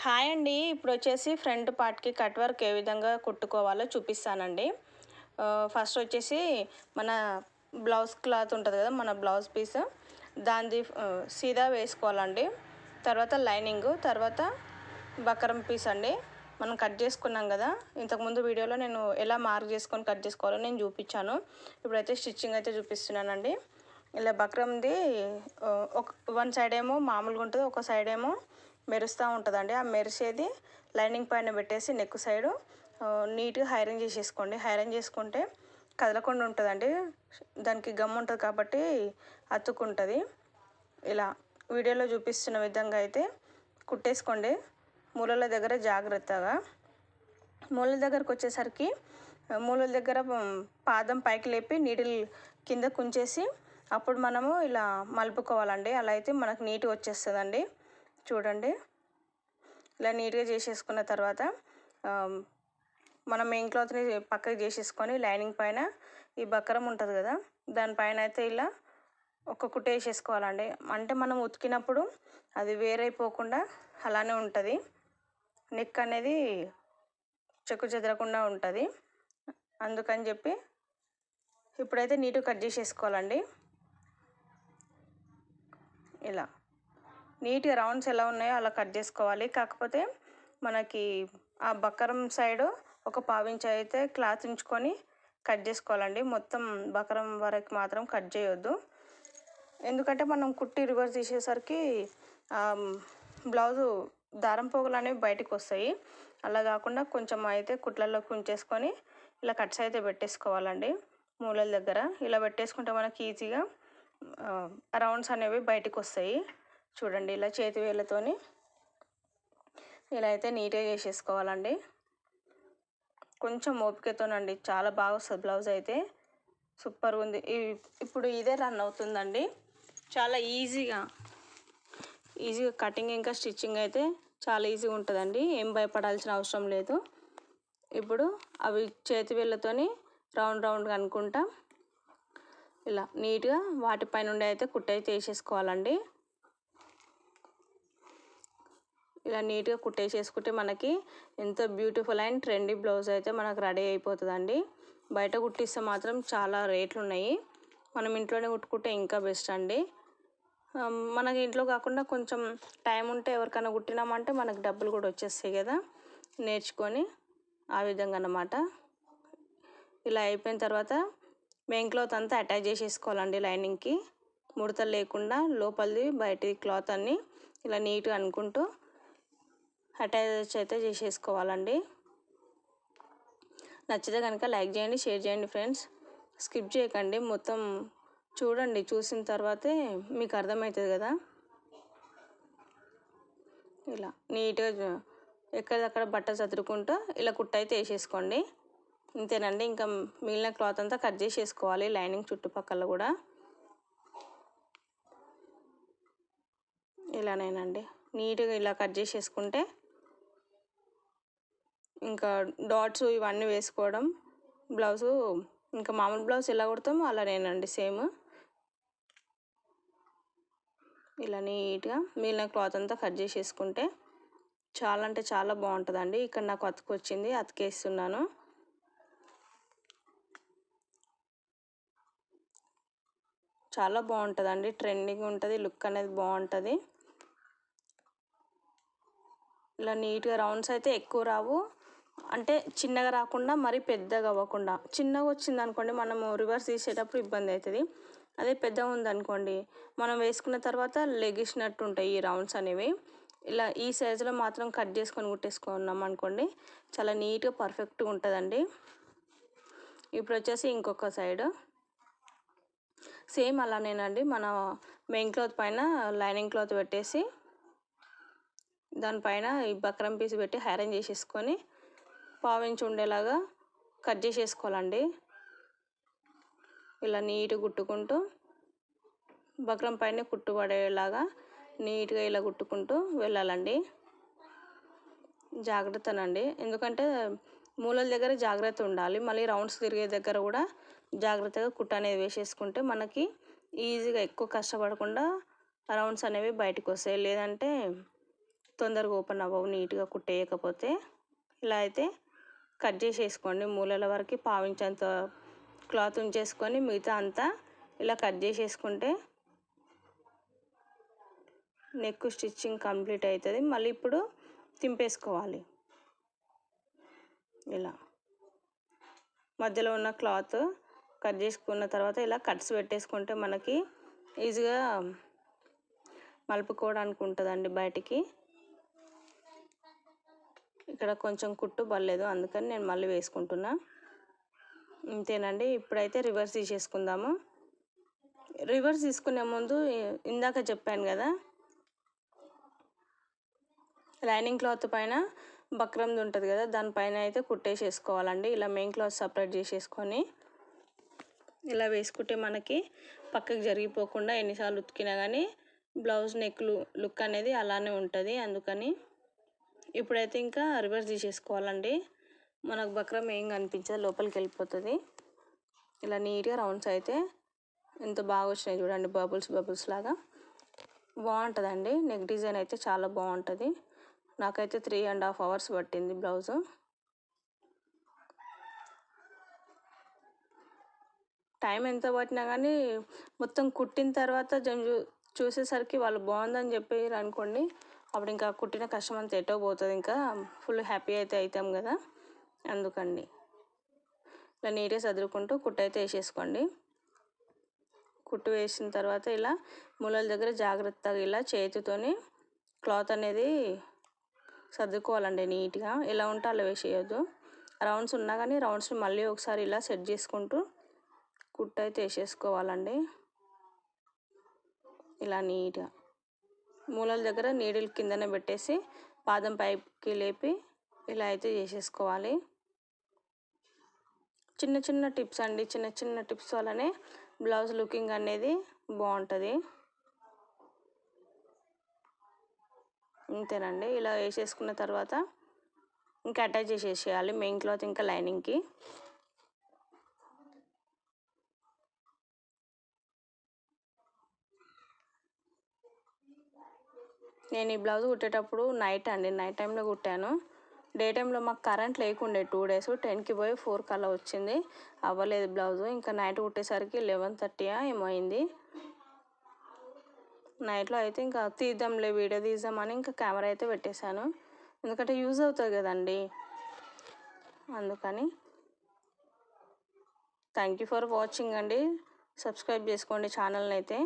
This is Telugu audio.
హాయ్ అండి. ఇప్పుడు వచ్చేసి ఫ్రంట్ పార్ట్కి కట్ వర్క్ ఏ విధంగా కుట్టుకోవాలో చూపిస్తానండి. ఫస్ట్ వచ్చేసి మన బ్లౌజ్ క్లాత్ ఉంటుంది కదా, మన బ్లౌజ్ పీస్ దాన్ని సీదా వేసుకోవాలండి. తర్వాత లైనింగ్, తర్వాత బకరం పీస్ అండి. మనం కట్ చేసుకున్నాం కదా, ఇంతకుముందు వీడియోలో నేను ఎలా మార్క్ చేసుకొని కట్ చేసుకోవాలో నేను చూపించాను. ఇప్పుడైతే స్టిచ్చింగ్ అయితే చూపిస్తున్నానండి. ఇలా బక్రంది ఒక వన్ సైడ్ ఏమో మామూలుగా ఉంటుంది, ఒక సైడ్ ఏమో మెరుస్తూ ఉంటుందండి. ఆ మెరిసేది లైనింగ్ పైన పెట్టేసి నెక్ సైడు నీట్గా ఐరన్ చేసేసుకోండి. ఐరన్ చేసుకుంటే కదలకుండా ఉంటుందండి. దానికి గమ్ ఉంటుంది కాబట్టి అతుక్కుంటుంది. ఇలా వీడియోలో చూపిస్తున్న విధంగా అయితే కుట్టేసుకోండి. మూలల దగ్గర జాగ్రత్తగా. మూలల దగ్గరకు వచ్చేసరికి మూలల దగ్గర పాదం పైకి లేపి నీడిల్ కింద కుంచేసి అప్పుడు మనము ఇలా మలుపుకోవాలండి. అలా అయితే మనకు నీట్గా వచ్చేస్తుందండి. చూడండి, ఇలా నీట్గా చేసేసుకున్న తర్వాత మనం మెయిన్ క్లాత్ని పక్కకి చేసేసుకొని లైనింగ్ పైన ఈ బకరం ఉంటుంది కదా, దానిపైన అయితే ఇలా ఒక కుట్టు వేసేసుకోవాలండి. అంటే మనం ఉతికినప్పుడు అది వేరైపోకుండా అలానే ఉంటుంది. నెక్ అనేది చెక్కు చెదరకుండా ఉంటుంది. అందుకని చెప్పి ఇప్పుడైతే నీట్గా కట్ చేసేసుకోవాలండి. ఇలా నీట్గా రౌండ్స్ ఎలా ఉన్నాయో అలా కట్ చేసుకోవాలి. కాకపోతే మనకి ఆ బకరం సైడు ఒక పావించి అయితే క్లాత్ ఉంచుకొని కట్ చేసుకోవాలండి. మొత్తం బకరం వరకు మాత్రం కట్ చేయొద్దు. ఎందుకంటే మనం కుట్టి రివర్స్ తీసేసరికి బ్లౌజు దారం పోగులు అనేవి బయటకు వస్తాయి. అలా కాకుండా కొంచెం అయితే కుట్లలోకి ఉంచేసుకొని ఇలా కట్స్ అయితే పెట్టేసుకోవాలండి. మూలల దగ్గర ఇలా పెట్టేసుకుంటే మనకి ఈజీగా రౌండ్స్ అనేవి బయటకు వస్తాయి. చూడండి, ఇలా చేతి వేళ్ళతోని ఇలా అయితే నీట్గా చేసేసుకోవాలండి. కొంచెం ఓపికతోనండి, చాలా బాగా వస్తుంది బ్లౌజ్ అయితే. సూపర్గా ఉంది. ఇప్పుడు ఇదే రన్ అవుతుందండి. చాలా ఈజీగా కటింగ్ ఇంకా స్టిచ్చింగ్ అయితే చాలా ఈజీగా ఉంటుందండి. ఏం భయపడాల్సిన అవసరం లేదు. ఇప్పుడు అవి చేతి వేళ్ళతోని రౌండ్గా అనుకుంటా ఇలా నీట్గా వాటిపై నుండి అయితే కుట్టయితే వేసేసుకోవాలండి. ఇలా నీట్గా కుట్టేసేసుకుంటే మనకి ఎంతో బ్యూటిఫుల్ అండ్ ట్రెండీ బ్లౌజ్ అయితే మనకు రెడీ అయిపోతుందండి. బయట కుట్టిస్తే మాత్రం చాలా రేట్లు ఉన్నాయి. మనం ఇంట్లోనే కుట్టుకుంటే ఇంకా బెస్ట్ అండి. మనకి ఇంట్లో కాకుండా కొంచెం టైం ఉంటే ఎవరికైనా కుట్టినామంటే మనకు డబ్బులు కూడా వచ్చేస్తాయి కదా, నేర్చుకొని ఆ విధంగా అన్నమాట. ఇలా అయిపోయిన తర్వాత మెయిన్ క్లాత్ అంతా అటాచ్ చేసేసుకోవాలండి. లైనింగ్కి ముడతలు లేకుండా లోపలిది బయటి క్లాత్ అన్నీ ఇలా నీట్గా అనుకుంటూ అటాచ్ అయితే చేసేసుకోవాలండి. నచ్చితే కనుక లైక్ చేయండి, షేర్ చేయండి ఫ్రెండ్స్. స్కిప్ చేయకండి, మొత్తం చూడండి. చూసిన తర్వాతే మీకు అర్థమవుతుంది కదా. ఇలా నీట్గా ఎక్కడిదక్కడ బట్ట చదురుకుంటూ ఇలా కుట్టయితే వేసేసుకోండి. ఇంతేనండి. ఇంకా మిగిలిన క్లాత్ అంతా కట్ చేసేసుకోవాలి లైనింగ్ చుట్టుపక్కల కూడా. ఇలానేనండి, నీట్గా ఇలా కట్ చేసేసుకుంటే ఇంకా డాట్స్ ఇవన్నీ వేసుకోవడం బ్లౌజు ఇంకా మామూలు బ్లౌజ్ ఎలా కుడతామో అలానేనండి సేమ్. ఇలా నీట్గా మిగిలిన క్లాత్ అంతా కట్ చేసేసుకుంటే చాలా అంటే చాలా బాగుంటుందండి. ఇక్కడ నాకు అతుకొచ్చింది, అతికేస్తున్నాను. చాలా బాగుంటుందండి, ట్రెండింగ్ ఉంటుంది, లుక్ అనేది బాగుంటుంది. ఇలా నీట్గా రౌండ్స్ అయితే ఎక్కువ రావు, అంటే చిన్నగా రాకుండా మరీ పెద్దగా అవ్వకుండా. చిన్నగా వచ్చింది అనుకోండి మనము రివర్స్ తీసేటప్పుడు ఇబ్బంది అవుతుంది. అదే పెద్దగా ఉందనుకోండి మనం వేసుకున్న తర్వాత లెగిసినట్టు ఉంటాయి ఈ రౌండ్స్ అనేవి. ఇలా ఈ సైజులో మాత్రం కట్ చేసుకొని కుట్టేసుకున్నాం అనుకోండి చాలా నీట్గా పర్ఫెక్ట్గా ఉంటుందండి. ఇప్పుడు వచ్చేసి ఇంకొక సైడ్ సేమ్ అలానేనండి. మన మెయిన్ క్లాత్ పైన లైనింగ్ క్లాత్ పెట్టేసి దానిపైన ఈ బక్రం పీస్ పెట్టి ఐరన్ చేసేసుకొని పావించి ఉండేలాగా కట్ చేసేసుకోవాలండి. ఇలా నీట్గా కుట్టుకుంటూ బక్రం పైన కుట్టుబడేలాగా నీట్గా ఇలా కుట్టుకుంటూ వెళ్ళాలండి. జాగ్రత్తనండి, ఎందుకంటే మూలల దగ్గర జాగ్రత్త ఉండాలి. మళ్ళీ రౌండ్స్ తిరిగే దగ్గర కూడా జాగ్రత్తగా కుట్టు అనేది వేసేసుకుంటే మనకి ఈజీగా ఎక్కువ కష్టపడకుండా రౌండ్స్ అనేవి బయటకు వస్తాయి. లేదంటే తొందరగా ఓపెన్ అవ్వవు నీట్గా కుట్టేయకపోతే. ఇలా అయితే కట్ చేసేసుకోండి. మూలల వరకు పావించంత క్లాత్ ఉంచేసుకొని మిగతా అంతా ఇలా కట్ చేసేసుకుంటే నెక్ స్టిచ్చింగ్ కంప్లీట్ అవుతుంది. మళ్ళీ ఇప్పుడు తింపేసుకోవాలి. ఇలా మధ్యలో ఉన్న క్లాత్ కట్ చేసుకున్న తర్వాత ఇలా కట్స్ పెట్టేసుకుంటే మనకి ఈజీగా మలుపుకోవడానికి ఉంటుందండి బయటికి. ఇక్కడ కొంచెం కుట్టు పడలేదు, అందుకని నేను మళ్ళీ వేసుకుంటున్నా. ఇంతేనండి. ఇప్పుడైతే రివర్స్ తీసేసుకుందాము. రివర్స్ తీసుకునే ముందు ఇందాక చెప్పాను కదా, లైనింగ్ క్లాత్ పైన బక్రంది ఉంటుంది కదా, దానిపైన అయితే కుట్టేసేసుకోవాలండి. ఇలా మెయిన్ క్లాత్ సపరేట్ చేసేసుకొని ఇలా వేసుకుంటే మనకి పక్కకి జరిగిపోకుండా ఎన్నిసార్లు ఉతికినా కానీ బ్లౌజ్ నెక్ లుక్ అనేది అలానే ఉంటుంది. అందుకని ఇప్పుడైతే ఇంకా రివర్స్ తీసేసుకోవాలండి. మనకు బక్రం ఏం కనిపించదు, లోపలికి వెళ్ళిపోతుంది. ఇలా నీట్గా రౌండ్స్ అయితే ఎంత బాగా వచ్చినాయి చూడండి, బబుల్స్ లాగా బాగుంటుందండి. నెక్ డిజైన్ అయితే చాలా బాగుంటుంది. నాకైతే 3.5 hours పట్టింది బ్లౌజు. టైం ఎంత పట్టినా కానీ మొత్తం కుట్టిన తర్వాత చూసేసరికి వాళ్ళు బాగుందని చెప్పారు అనుకోండి, అప్పుడు ఇంకా కుట్టిన కష్టం అంతా ఎటో పోతుంది. ఇంకా ఫుల్ హ్యాపీ అయితే అవుతాం కదా, అందుకండి ఇలా నీట్గా చదువుకుంటూ కుట్టు అయితే వేసేసుకోండి. కుట్టు వేసిన తర్వాత ఇలా మూలల దగ్గర జాగ్రత్తగా ఇలా చేతితోని క్లాత్ అనేది సర్దుకోవాలండి నీట్గా. ఎలా ఉంటే అలా వేసేయద్దు. రౌండ్స్ ఉన్నా కానీ రౌండ్స్ని మళ్ళీ ఒకసారి ఇలా సెట్ చేసుకుంటూ కుట్టు అయితే వేసేసుకోవాలండి. ఇలా నీట్గా మూలల దగ్గర నీడిల్ కిందనే పెట్టేసి పాదం పైకి లేపి ఇలా అయితే చేసేసుకోవాలి. చిన్న చిన్న టిప్స్ అండి, చిన్న చిన్న టిప్స్ వల్లనే బ్లౌజ్ లుకింగ్ అనేది బాగుంటుంది. అంతేనండి. ఇలా వేసేసుకున్న తర్వాత ఇంకా అటాచ్ చేసేసేయాలి మెయిన్ క్లాత్ ఇంకా లైనింగ్కి. నేను ఈ బ్లౌజ్ కుట్టేటప్పుడు నైట్ టైంలో కుట్టాను. డే టైంలో మాకు కరెంట్ లేకుండే 2 days, 10కి పోయి 4కి అలా వచ్చింది, అవ్వలేదు బ్లౌజు. ఇంకా నైట్ కుట్టేసరికి 11:30 ఏమో అయింది. నైట్లో అయితే ఇంకా తీద్దాంలే, వీడియో తీద్దామని ఇంకా కెమెరా అయితే పెట్టేశాను. ఎందుకంటే యూజ్ అవుతుంది కదండి, అందుకని. థ్యాంక్ యూ ఫర్ వాచింగ్ అండి. సబ్స్క్రైబ్ చేసుకోండి ఛానల్ని అయితే.